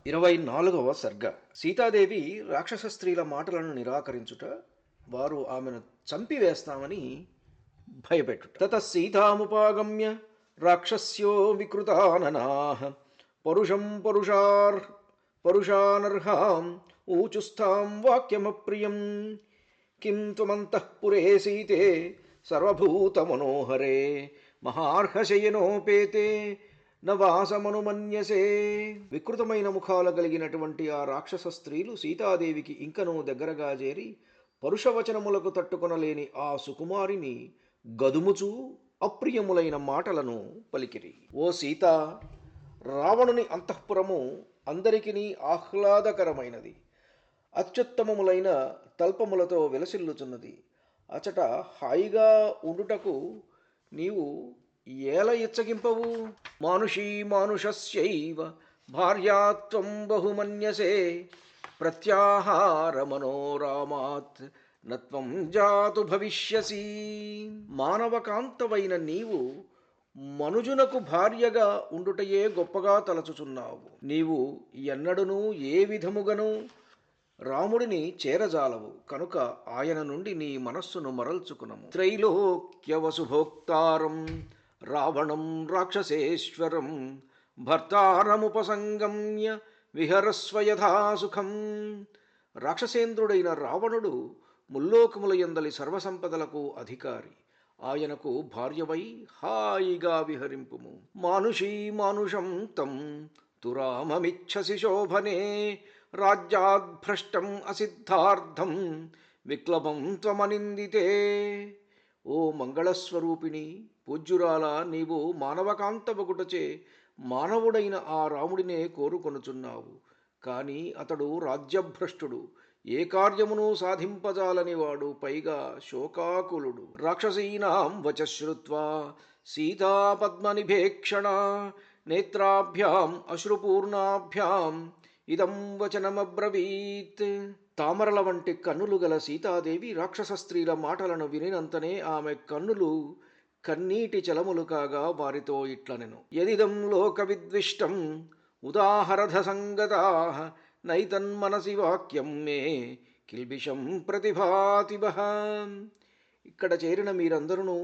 24వ సర్గ. సీతాదేవి రాక్షస స్త్రీల మాటలను నిరాకరించుట, వారు ఆమెను చంపివేస్తామని భయపెట్టుట. తత సీతాముపాగమ్య రాక్షస్యో వికృతాననాః పరుషం పరుషానర్హాం ఊచుస్థాం వాక్యమప్రియం కిం త్వమంతఃపురే సీతే సర్వభూతమనోహరే మహార్హశయనోపేతే నవాసమనుమన్యసే. వికృతమైన ముఖాలు కలిగినటువంటి ఆ రాక్షస స్త్రీలు సీతాదేవికి ఇంకనూ దగ్గరగా చేరి పరుషవచనములకు తట్టుకొనలేని ఆ సుకుమారిని గదుముచూ అప్రియములైన మాటలను పలికిరి. ఓ సీత, రావణుని అంతఃపురము అందరికీ ఆహ్లాదకరమైనది, అత్యుత్తమములైన తల్పములతో విలసిల్లుచున్నది. అచట హాయిగా ఉండుటకు నీవు ఏల ఇచ్చగింపవు? మానుషీ మానుషస్యైవ భార్యాత్వం బహుమన్యసే ప్రత్యాహార మనోరామాత్ నత్వం జాతు భవిష్యసి. మానవకాంతవైన నీవు మనుజునకు భార్యగా ఉండుటయే గొప్పగా తలచుచున్నావు. నీవు ఎన్నడునూ ఏ విధముగను రాముడిని చేరజాలవు కనుక ఆయన నుండి నీ మనస్సును మరల్చుకునము. త్రైలోక్యవసుభోక్తారం రావణం రాక్షసేశ్వరం భర్తారముపసంగమ్య విహరస్వయథా సుఖం. రాక్షసేంద్రుడైన రావణుడు ముల్లోకముల యందలి సర్వసంపదలకు అధికారి. ఆయనకు భార్యవై హాయిగా విహరింపుము. మానుషీ మానుషం తం తురామమిచ్చసి శోభనే రాజ్యాద్భ్రష్టం అసిద్ధార్థం విక్లవం త్వమనిందితే. ఓ మంగళస్వరూపిణి, పూజ్యురాల, నీవు మానవకాంతవగుటచే మానవుడైన ఆ రాముడినే కోరుకొనుచున్నావు. కాని అతడు రాజ్యభ్రష్టుడు, ఏ కార్యమును సాధింపజాలనివాడు, పైగా శోకాకులుడు. రాక్షసీనాం వచశ్రుత్వా సీతా పద్మనిభేక్షణ నేత్రాభ్యాం అశ్రుపూర్ణాభ్యాం ఇదం వచనమబ్రవీత్. తామరల వంటి కన్నులు గల సీతాదేవి రాక్షస స్త్రీల మాటలను వినినంతనే ఆమె కన్నులు కన్నీటి చలములు కాగా వారితో ఇట్లనెను. యదిదం లోక విద్విష్టం ఉదాహరధ సంగతాః నైతన్మనసి వాక్యం మే కిల్బిషం ప్రతిభాతివః. ఇక్కడ చేరిన మీరందరూ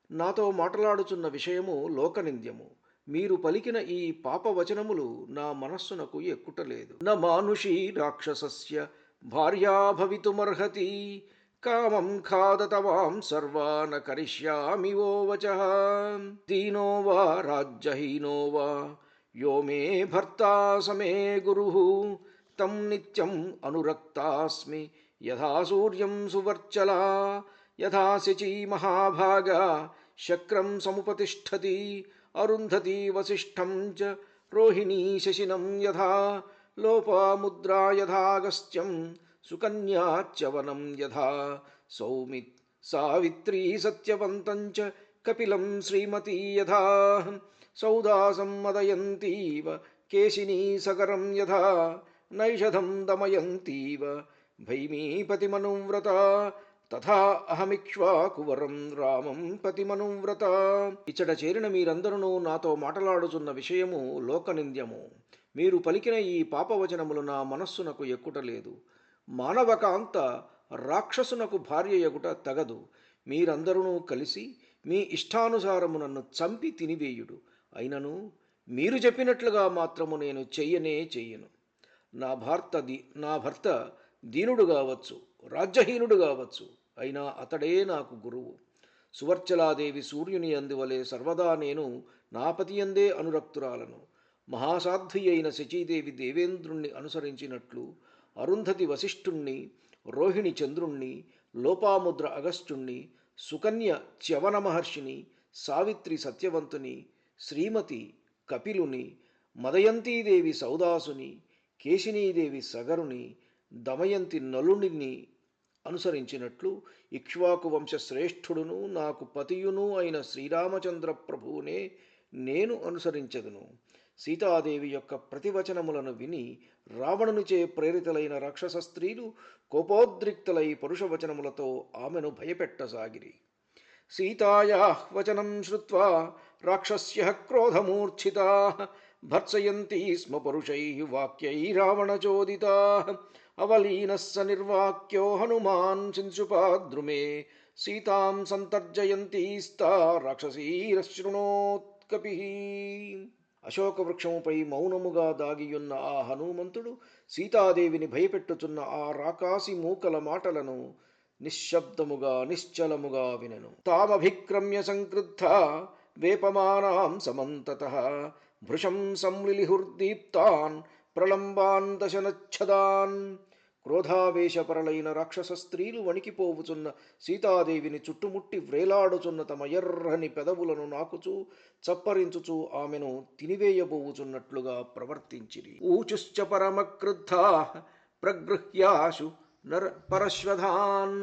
నాతో మాట్లాడుచున్న విషయము లోకనింద్యము. మీరు పలికిన ఈ పాపవచనములు నా మనస్సునకు ఎక్కుటలేదు. న మానుషీ రాక్షసస్య భార్యా భవితుమర్హతి కామం ఖాదతవాం సర్వా న కరిష్యామి వో వచః. దీనో వా రాజ్యహీనో వా యో మే భర్తా సమే గురుః తం నిత్యం అనురక్తాస్మి యథా సూర్యం సువర్చలా యథా శచీ మహాభాగా శక్రం సముపతిష్ఠతి అరుంధతి వసిష్ఠం చ రోహిణీ శశినం యథా లోపాముద్రా యథాగస్త్యం సుకన్యాచ్యవనం యథా సౌమిత్ సావిత్రీ సత్యవంతం చ కపిలం శ్రీమతీ యథా సౌదాసం మదయంతీవ కేశినీ సకరం యథా నైషధం దమయంతీవ భైమీపతిమనువ్రత తథా అహమిక్ష్వాకువరం రామం పతిమనువ్రత. ఇచ్చట చేరిన మీరందరూ నాతో మాట్లాడుచున్న విషయము లోకనింద్యము. మీరు పలికిన ఈ పాపవచనములు నా మనస్సునకు ఎక్కుటలేదు. మానవకాంత రాక్షసునకు భార్య ఎగుట తగదు. మీరందరూ కలిసి మీ ఇష్టానుసారము నన్ను చంపి తినివేయుడు. అయినను మీరు చెప్పినట్లుగా మాత్రము నేను చెయ్యను. నా భర్త దీనుడు కావచ్చు, రాజ్యహీనుడు కావచ్చు, అయినా అతడే నాకు గురువు. సువర్చలాదేవి సూర్యుని అందువలే సర్వదా నేను నా పతియందే అనురక్తురాలను. మహాసాధ్వి అయిన శచీదేవి దేవేంద్రుణ్ణి అనుసరించినట్లు అరుంధతి వశిష్ఠుణ్ణి, రోహిణి చంద్రుణ్ణి, లోపాముద్ర అగస్త్యుణ్ణి, సుకన్య చ్యవన మహర్షిని, సావిత్రి సత్యవంతుని, శ్రీమతి కపిలుని, మదయంతీదేవి సౌదాసుని, కేశినీదేవి సగరుని, దమయంతి నలునిని అనుసరించినట్లు ఇక్ష్వాకు వంశశ్రేష్ఠుడును నాకు పతియును అయిన శ్రీరామచంద్ర ప్రభువునే నేను అనుసరించదును. సీతాదేవి యొక్క ప్రతివచనములను విని రావణునిచే ప్రేరితులైన రాక్షస స్త్రీలు కోపోద్రిక్తులై పరుషవచనములతో ఆమెను భయపెట్టసాగిరి. సీతాయాః వచనం శ్రుత్వా రాక్షస్యః క్రోధమూర్ఛితాః భర్త్సయంతి స్మ పరుషైః వాక్యైః రావణచోదితాః అవలీనः స నిర్వాక్యో హనుమాన్ శింశుపాద్రుమే సీతాం సంతర్జయంతీస్తా రాక్షసీరశృణోత్కపిః. అశోక వృక్షముపై మౌనముగా దాగియున్న ఆ హనుమంతుడు సీతాదేవిని భయపెట్టుచున్న ఆ రాకాసి మూకల మాటలను నిశ్శబ్దముగా నిశ్చలముగా వినెను. తామభిక్రమ్య సంక్రుద్ధ వేపమానాం సమంతతః భృశం సంలిలిహుర్దీప్తాన్ ప్రళంబాన్ దశనచ్ఛదాన్. క్రోధావేశపరలైన రాక్షస స్త్రీలు వణికిపోవుచున్న సీతాదేవిని చుట్టుముట్టి వ్రేలాడుచున్న తమ ఎర్రని పెదవులను నాకుచూ చప్పరించుచూ ఆమెను తినివేయబోవుచున్నట్లుగా ప్రవర్తించిరి. ఊచుశ్చ పరమక్రుద్ధా ప్రగృహ్యాశు నర పరశ్వధాన్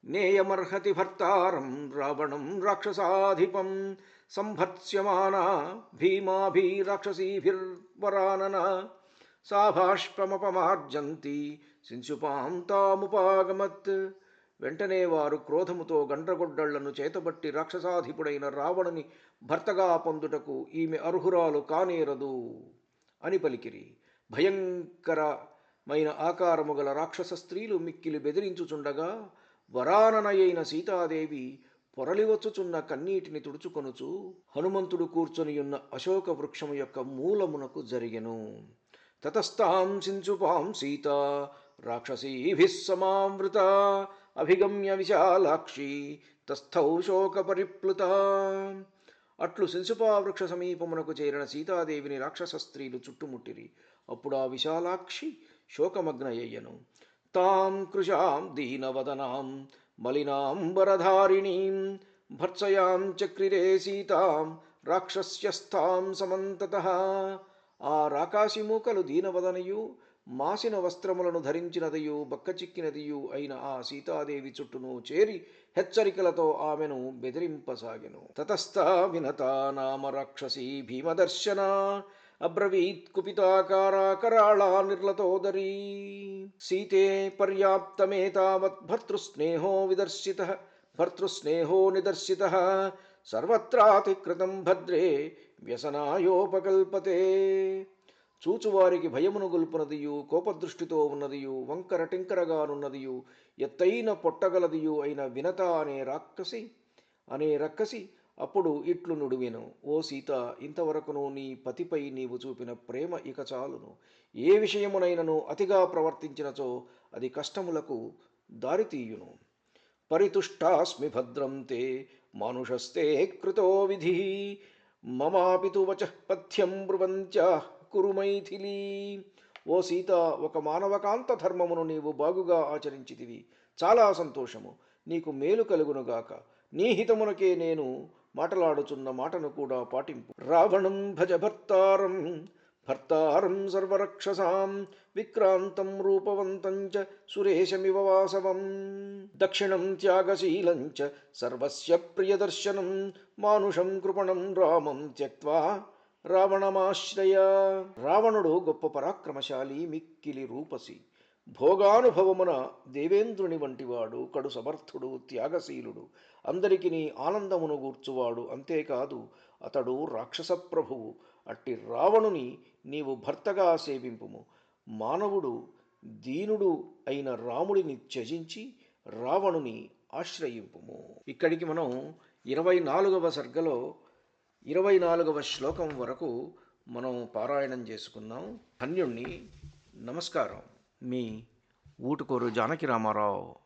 నేయమర్హతి భర్తారం రావణం రాక్షసాధిపం సంభర్త్స్యమానా భీమాభిరాక్షసీభిర్వరానన సాభాష్పమపమార్జంతి శింశుపాం తాముపాగమత్. వెంటనే వారు క్రోధముతో గండ్రగొడ్డళ్లను చేతబట్టి రాక్షసాధిపుడైన రావణుని భర్తగా పొందుటకు ఈమె అర్హురాలు కానేరదు అని పలికిరి. భయంకరమైన ఆకారము గల రాక్షస స్త్రీలు మిక్కిలి బెదిరించుచుండగా వరాననయైన సీతాదేవి పొరలివచ్చుచున్న కన్నీటిని తుడుచుకొనుచు హనుమంతుడు కూర్చొనియున్న అశోక వృక్షము యొక్క మూలమునకు జరిగెను. తతస్తాం శింశుపాం సీతా రాక్షసీభిః సమావృత అభిగమ్య విశాలాక్షి తస్థౌ శోక పరిప్లుత. అట్లు శింశుపావృక్ష సమీపమునకు చేరిన సీతాదేవిని రాక్షస స్త్రీలు చుట్టుముట్టిరి. అప్పుడు ఆ విశాలాక్షి శోకమగ్నయ్యను. తాం కృశాం దీనవదనాం మలినాంబరధారిణీం భర్త్సయాం చక్రిరే సీతాం రాక్షస్యస్థాం సమంతతః. ఆ రాకాశిమూకలు దీనవదనయు మాసిన వస్త్రములను ధరించినదియు బక్కచిక్కినదియు అయిన ఆ సీతాదేవి చుట్టూను చేరి హెచ్చరికలతో ఆమెను బెదిరింపసాగెను. తతస్థా వినతా నామ రాక్షసీ భీమదర్శన అబ్రవీత్ కుపితాకారా కరాళా నిర్లతోదరీ సీతే పర్యాప్తమేతావత్ భర్తృస్నేహో నిదర్శితః సర్వత్రాతికృతం భద్రే వ్యసనాయోపకల్పతే. చూచువారికి భయమును గొల్పునదియు కోపదృష్టితో ఉన్నదియు వంకర టింకరగానున్నదియు ఎత్తైన పొట్టగలదియు అయిన వినత అనే రక్కసి అప్పుడు ఇట్లు నుడివెను. ఓ సీత, ఇంతవరకును నీ పతిపై నీవు చూపిన ప్రేమ ఇక చాలును. ఏ విషయమునైనను అతిగా ప్రవర్తించినచో అది కష్టములకు దారితీయును. పరితుష్టాస్మి భద్రం తే మానుషస్తే కృతో విధి మమాపితు వచః పథ్యం బ్రువంత్యాః కురు మైథిలీ. ఓ సీత, ఒక మానవకాంత ధర్మమును నీవు బాగుగా ఆచరించితివి. చాలా సంతోషము. నీకు మేలు కలుగునుగాక. నీ హితమునకే నేను మాటలాడుచున్న మాటను కూడా పాటింపు. రావణం భజ భర్తారం సర్వరక్షసాం విక్రాంతం రూపవంతం చ సురేశమివ వాసవం దక్షిణం త్యాగశీలం చ సర్వస్య ప్రియదర్శనం మానుషం కృపణం రామం త్యక్త్వా రావణమాశ్రయ. రావణుడు గొప్ప పరాక్రమశాలి, మిక్కిలి రూపసి, భోగానుభవమున దేవేంద్రుని వంటివాడు, కడు సమర్థుడు, త్యాగశీలుడు, అందరికిని ఆనందమును గూర్చువాడు. అంతేకాదు అతడు రాక్షస ప్రభువు. అట్టి రావణుని నీవు భర్తగా సేవింపుము. మానవుడు దీనుడు అయిన రాముడిని త్యజించి రావణుని ఆశ్రయింపుము. ఇక్కడికి మనం 24వ సర్గలో 24వ శ్లోకం వరకు మనం పారాయణం చేసుకున్నాం. ధన్యుణ్ణి. నమస్కారం. మీ ఊటుకూరు జానకి రామారావు.